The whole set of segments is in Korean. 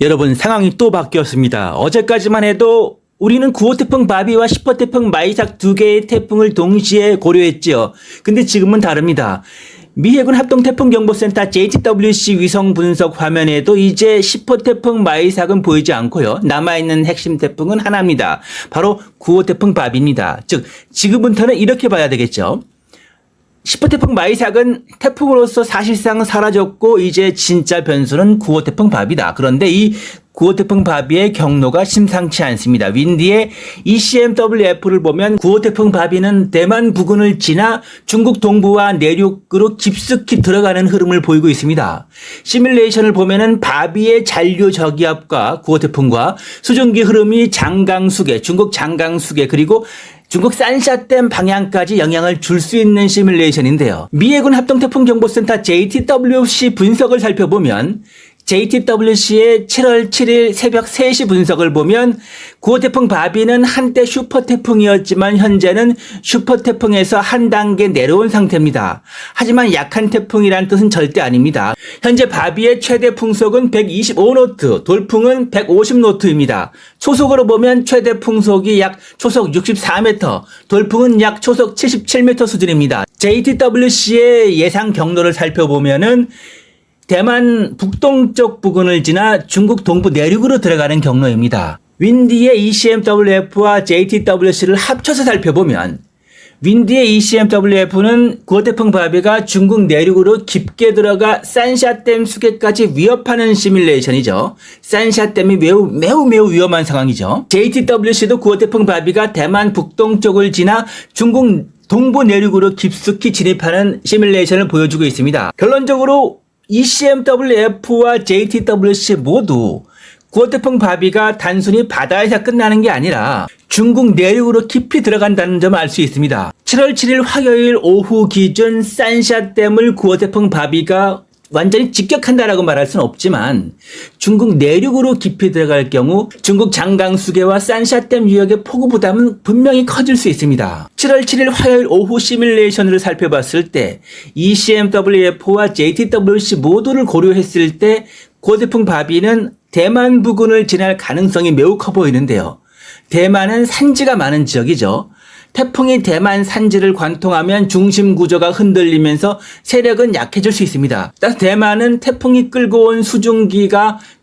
여러분, 상황이 또 바뀌었습니다. 어제까지만 해도 우리는 9호 태풍 바비와 10호 태풍 마이삭 두 개의 태풍을 동시에 고려했죠. 근데 지금은 다릅니다. 미 해군 합동태풍경보센터 JTWC 위성 분석 화면에도 이제 10호 태풍 마이삭은 보이지 않고요. 남아있는 핵심 태풍은 하나입니다. 바로 9호 태풍 바비입니다. 즉 지금부터는 이렇게 봐야 되겠죠. 10호 태풍 마이삭은 태풍으로서 사실상 사라졌고 이제 진짜 변수는 9호 태풍 바비다. 그런데 이 9호 태풍 바비의 경로가 심상치 않습니다. 윈디의 ECMWF를 보면 9호 태풍 바비는 대만 부근을 지나 중국 동부와 내륙으로 깊숙이 들어가는 흐름을 보이고 있습니다. 시뮬레이션을 보면은 바비의 잔류 저기압과 9호 태풍과 수증기 흐름이 장강수계, 중국 장강수계 그리고 중국 산샤댐 방향까지 영향을 줄 수 있는 시뮬레이션인데요. 미 해군 합동태풍경보센터 JTWC 분석을 살펴보면 JTWC의 7월 7일 새벽 3시 분석을 보면 9호 태풍 바비는 한때 슈퍼태풍이었지만 현재는 슈퍼태풍에서 한 단계 내려온 상태입니다. 하지만 약한 태풍이란 뜻은 절대 아닙니다. 현재 바비의 최대 풍속은 125노트, 돌풍은 150노트입니다. 초속으로 보면 최대 풍속이 약 초속 64m, 돌풍은 약 초속 77m 수준입니다. JTWC의 예상 경로를 살펴보면은 대만 북동쪽 부근을 지나 중국 동부 내륙으로 들어가는 경로입니다. 윈디의 ECMWF와 JTWC를 합쳐서 살펴보면 윈디의 ECMWF는 9호 태풍 바비가 중국 내륙으로 깊게 들어가 산샤댐 수계까지 위협하는 시뮬레이션이죠. 산샤댐이 매우 위험한 상황이죠. JTWC도 9호 태풍 바비가 대만 북동쪽을 지나 중국 동부 내륙으로 깊숙이 진입하는 시뮬레이션을 보여주고 있습니다. 결론적으로 ECMWF와 JTWC 모두 9호 태풍 바비가 단순히 바다에서 끝나는 게 아니라 중국 내륙으로 깊이 들어간다는 점을 알 수 있습니다. 7월 7일 화요일 오후 기준 산샤댐을 9호 태풍 바비가 완전히 직격한다라고 말할 수는 없지만 중국 내륙으로 깊이 들어갈 경우 중국 장강수계와 산샤댐 유역의 폭우 부담은 분명히 커질 수 있습니다. 7월 7일 화요일 오후 시뮬레이션을 살펴봤을 때 ECMWF와 JTWC 모두를 고려했을 때 9호 태풍 바비는 대만 부근을 지날 가능성이 매우 커 보이는데요. 대만은 산지가 많은 지역이죠. 태풍이 대만 산지를 관통하면 중심 구조가 흔들리면서 세력은 약해질 수 있습니다. 따라서 대만은 태풍이 끌고 온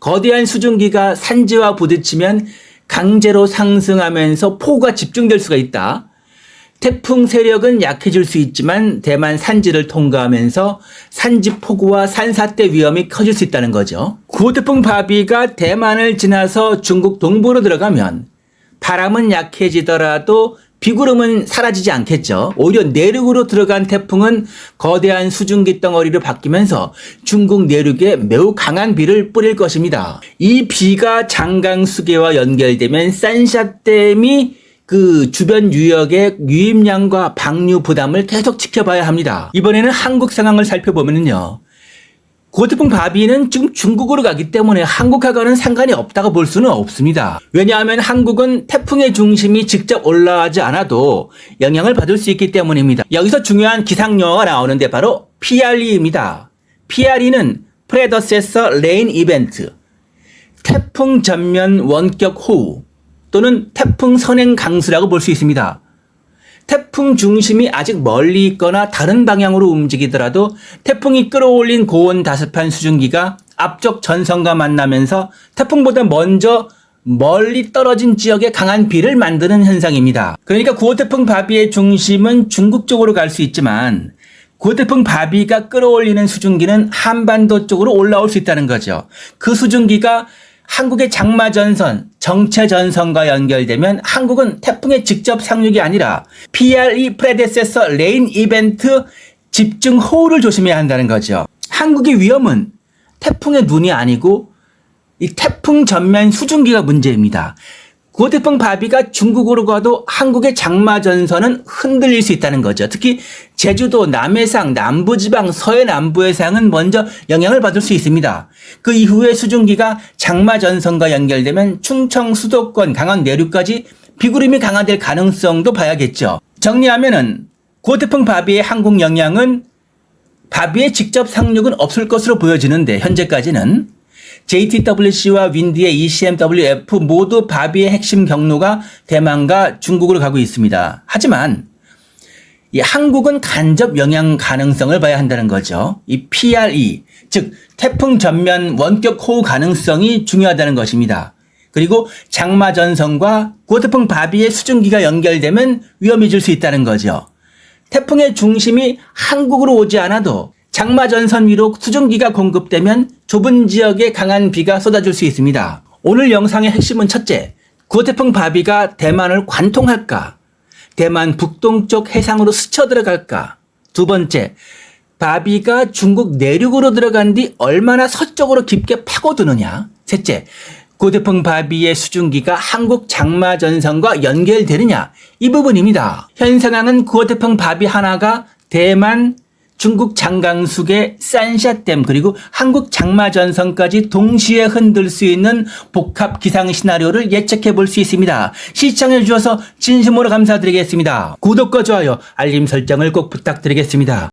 거대한 수증기가 산지와 부딪히면 강제로 상승하면서 폭우가 집중될 수가 있다. 태풍 세력은 약해질 수 있지만 대만 산지를 통과하면서 산지 폭우와 산사태 위험이 커질 수 있다는 거죠. 9호 태풍 바비가 대만을 지나서 중국 동부로 들어가면 바람은 약해지더라도 비구름은 사라지지 않겠죠. 오히려 내륙으로 들어간 태풍은 거대한 수증기 덩어리로 바뀌면서 중국 내륙에 매우 강한 비를 뿌릴 것입니다. 이 비가 장강수계와 연결되면 산샤댐이 그 주변 유역의 유입량과 방류 부담을 계속 지켜봐야 합니다. 이번에는 한국 상황을 살펴보면요. 9호 태풍 바비는 지금 중국으로 가기 때문에 한국하고는 상관이 없다고 볼 수는 없습니다. 왜냐하면 한국은 태풍의 중심이 직접 올라가지 않아도 영향을 받을 수 있기 때문입니다. 여기서 중요한 기상용어가 나오는데 바로 PRE입니다. PRE는 Predecessor Rain Event, 태풍 전면 원격 호우 또는 태풍 선행 강수라고 볼 수 있습니다. 태풍 중심이 아직 멀리 있거나 다른 방향으로 움직이더라도 태풍이 끌어올린 고온 다습한 수증기가 앞쪽 전선과 만나면서 태풍보다 먼저 멀리 떨어진 지역에 강한 비를 만드는 현상입니다. 그러니까 9호 태풍 바비의 중심은 중국 쪽으로 갈 수 있지만 9호 태풍 바비가 끌어올리는 수증기는 한반도 쪽으로 올라올 수 있다는 거죠. 그 수증기가 한국의 장마전선, 정체전선과 연결되면 한국은 태풍의 직접 상륙이 아니라 PRE Predecessor Rain Event 집중 호우를 조심해야 한다는 거죠. 한국의 위험은 태풍의 눈이 아니고 이 태풍 전면 수증기가 문제입니다. 9호 태풍 바비가 중국으로 가도 한국의 장마전선은 흔들릴 수 있다는 거죠. 특히 제주도, 남해상, 남부지방, 서해남부해상은 먼저 영향을 받을 수 있습니다. 그 이후에 수증기가 장마전선과 연결되면 충청, 수도권, 강원 내륙까지 비구름이 강화될 가능성도 봐야겠죠. 정리하면은 9호 태풍 바비의 한국 영향은 바비의 직접 상륙은 없을 것으로 보여지는데 현재까지는 JTWC와 윈디의 ECMWF 모두 바비의 핵심 경로가 대만과 중국으로 가고 있습니다. 하지만 이 한국은 간접 영향 가능성을 봐야 한다는 거죠. 이 PRE, 즉 태풍 전면 원격 호우 가능성이 중요하다는 것입니다. 그리고 장마 전선과 구호태풍 바비의 수증기가 연결되면 위험해질 수 있다는 거죠. 태풍의 중심이 한국으로 오지 않아도 장마 전선 위로 수증기가 공급되면 좁은 지역에 강한 비가 쏟아질 수 있습니다. 오늘 영상의 핵심은 첫째, 구호태풍 바비가 대만을 관통할까? 대만 북동쪽 해상으로 스쳐 들어갈까? 두 번째, 바비가 중국 내륙으로 들어간 뒤 얼마나 서쪽으로 깊게 파고드느냐? 셋째, 구호태풍 바비의 수증기가 한국 장마 전선과 연결되느냐? 이 부분입니다. 현 상황은 구호태풍 바비 하나가 대만, 중국 장강숙의 산샤댐 그리고 한국 장마 전선까지 동시에 흔들 수 있는 복합 기상 시나리오를 예측해 볼 수 있습니다. 시청해 주셔서 진심으로 감사드리겠습니다. 구독과 좋아요, 알림 설정을 꼭 부탁드리겠습니다.